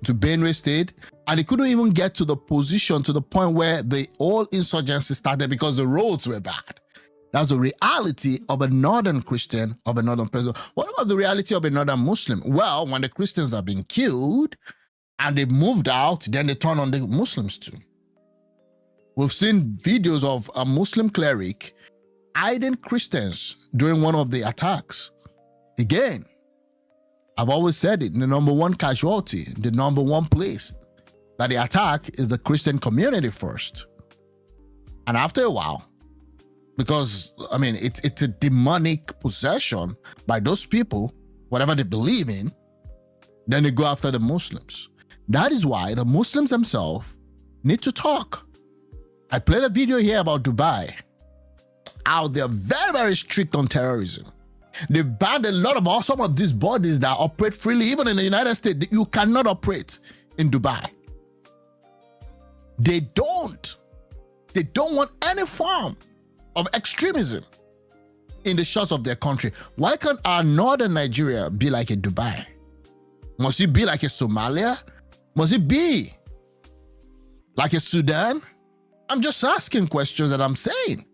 to Benue State, and they couldn't even get to the position, to the point where the whole insurgency started because the roads were bad. That's the reality of a northern Christian, of a northern person. What about the reality of a northern Muslim? Well, when the Christians are being killed and they moved out, then they turn on the Muslims too. We've seen videos of a Muslim cleric hiding Christians during one of the attacks. Again, I've always said it, the number one casualty, the number one place that the attack is the Christian community first. And after a while, because, I mean, it's a demonic possession by those people, whatever they believe in, then they go after the Muslims. That is why the Muslims themselves need to talk. I played a video here about Dubai, how they're very strict on terrorism. They banned a lot of some of these bodies that operate freely, even in the United States. You cannot operate in Dubai. They don't want any form of extremism in the shores of their country. Why can't our northern Nigeria be like a Dubai? Must it be like a Somalia? Must it be like a Sudan? I'm just asking questions that I'm saying.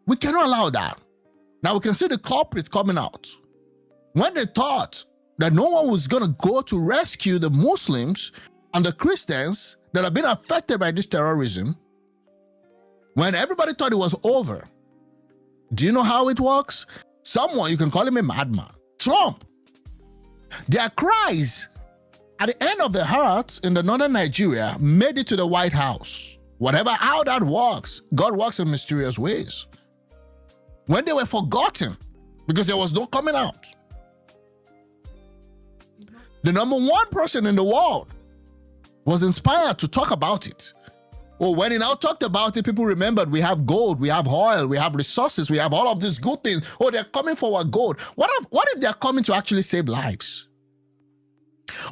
We cannot allow that. Now we can see the culprits coming out. When they thought that no one was going to go to rescue the Muslims and the Christians that have been affected by this terrorism, when everybody thought it was over, do you know how it works? Someone, you can call him a madman, Trump. Their cries at the end of the heart in the northern Nigeria made it to the White House. How that works, God works in mysterious ways. When they were forgotten, because there was no coming out. The number one person in the world was inspired to talk about it, Oh, when he now talked about it, people remembered we have gold, we have oil, we have resources, we have all of these good things. Oh, they're coming for our gold. What if they're coming to actually save lives?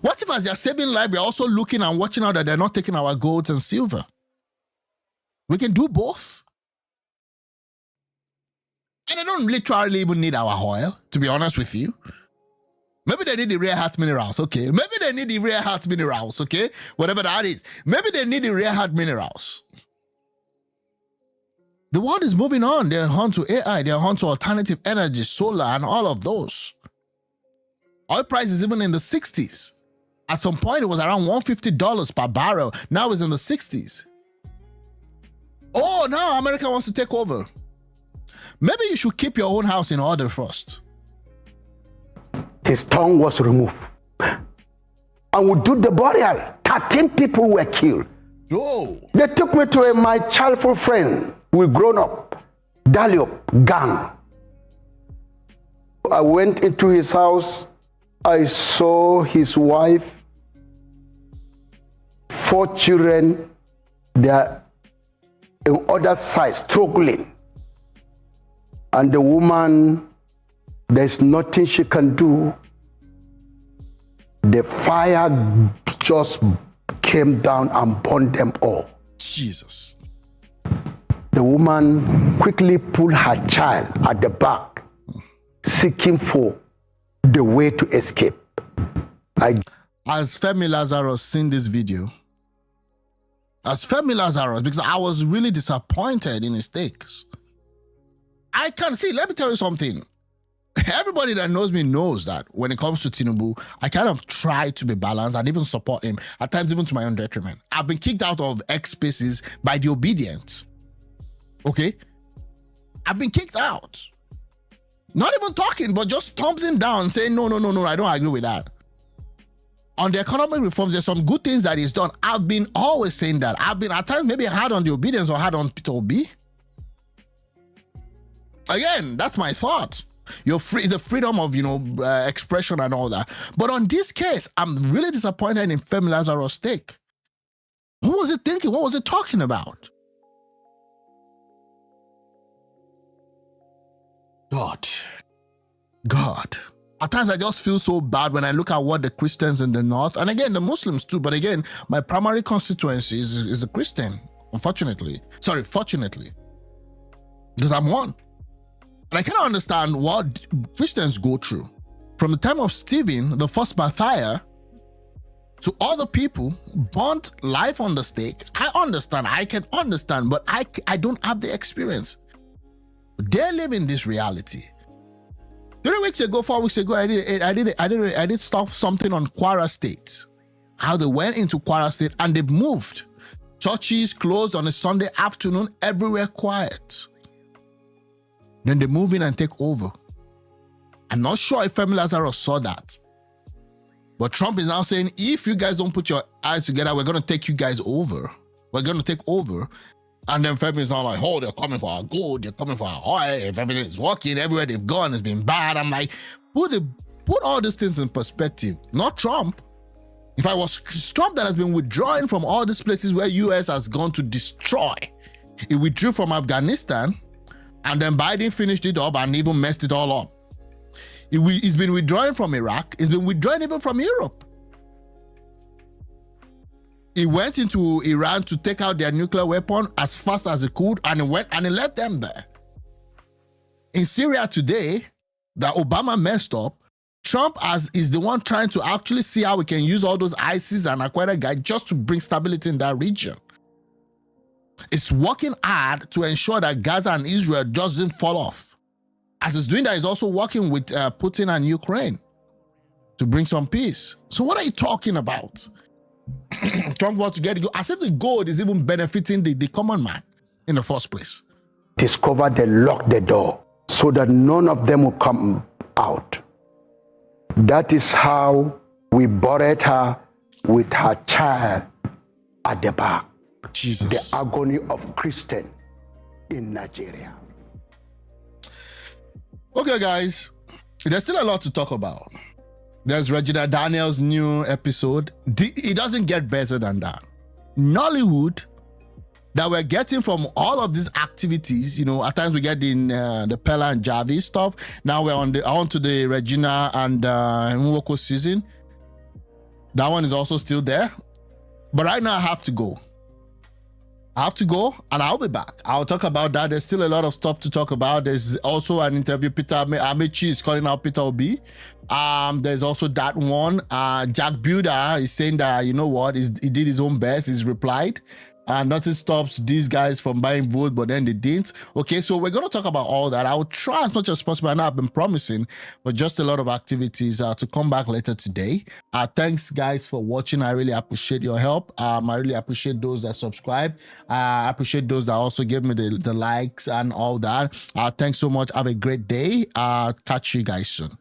What if as they're saving lives, we're also looking and watching out that they're not taking our gold and silver? We can do both. And they don't literally even need our oil, to be honest with you. Maybe they need the rare earth minerals, okay? Maybe they need the rare earth minerals, okay? Whatever that is. Maybe they need the rare earth minerals. The world is moving on. They're on to AI. They're on to alternative energy, solar, and all of those. Oil price is even in the 60s. At some point, it was around $150 per barrel. Now it's in the 60s. Oh, now America wants to take over. Maybe you should keep your own house in order first. His tongue was removed. And we do the burial. 13 people were killed. Oh. They took me to my childhood friend. We grown up. Daliop gang. I went into his house. I saw his wife, 4 children. They are on other side struggling. And the woman, there's nothing she can do. The fire just came down and burned them all. Jesus. The woman quickly pulled her child at the back, seeking for the way to escape. As Femi Lazarus seen this video, because I was really disappointed in his takes. I can see, let me tell you something. Everybody that knows me knows that when it comes to Tinubu, I kind of try to be balanced and even support him, at times even to my own detriment. I've been kicked out of X spaces by the obedient. Okay? I've been kicked out. Not even talking, but just thumbsing down, saying, no, I don't agree with that. On the economic reforms, there's some good things that he's done. I've been always saying that. I've been at times maybe hard on the obedience or hard on Peter Obi. Again, that's my thought. You're free, the freedom of, expression and all that. But on this case, I'm really disappointed in Femi Lazarus' take. What was it thinking? What was it talking about? God. At times I just feel so bad when I look at what the Christians in the North, and again, the Muslims too, but again, my primary constituency is a Christian, fortunately. Because I'm one. And I cannot understand what Christians go through. From the time of Stephen, the first martyr, to other people, burnt life on the stake. I understand, I can understand, but I don't have the experience. They live in this reality. 3 weeks ago, 4 weeks ago, I did stuff something on Kwara State. How they went into Kwara State and they've moved. Churches closed on a Sunday afternoon, everywhere quiet. Then they move in and take over. I'm not sure if Femi Lazarus saw that. But Trump is now saying, if you guys don't put your eyes together, we're going to take you guys over. We're going to take over. And then Femi is now like, oh, they're coming for our gold, they're coming for our oil. If everything is working, everywhere they've gone has been bad. I'm like, put all these things in perspective. Not Trump. If I was Trump that has been withdrawing from all these places where US has gone to destroy. He withdrew from Afghanistan, and then Biden finished it up and even messed it all up. He's been withdrawing from Iraq. He's been withdrawing even from Europe. He went into Iran to take out their nuclear weapon as fast as he could, and he went and he left them there. In Syria today, that Obama messed up, Trump is the one trying to actually see how we can use all those ISIS and Al-Qaeda guys just to bring stability in that region. It's working hard to ensure that Gaza and Israel doesn't fall off. As it's doing that, he's also working with Putin and Ukraine to bring some peace. So what are you talking about? Trump wants to get it, as if the gold is even benefiting the common man in the first place. Discovered they locked the door so that none of them will come out. That is how we buried her with her child at the back. Jesus. The agony of Christian in Nigeria. Okay, guys, there's still a lot to talk about. There's Regina Daniels' new episode. It doesn't get better than that. Nollywood that we're getting from all of these activities. You know, at times we get in the Pella and Javi stuff. Now we're on to the Regina and Nwoko season. That one is also still there. But right now I have to go. And I'll be back. I'll talk about that. There's still a lot of stuff to talk about. There's also an interview. Peter Amechi is calling out Peter Obi. There's also that one. Jack Buda is saying that, you know what, he did his own best. He's replied. Nothing stops these guys from buying vote, but then they didn't. Okay, so we're going to talk about all that. I will try as much as possible. I know I've been promising, but just a lot of activities to come back later today. Thanks, guys, for watching. I really appreciate your help. I really appreciate those that subscribe. I appreciate those that also give me the likes and all that. Thanks so much. Have a great day. Catch you guys soon.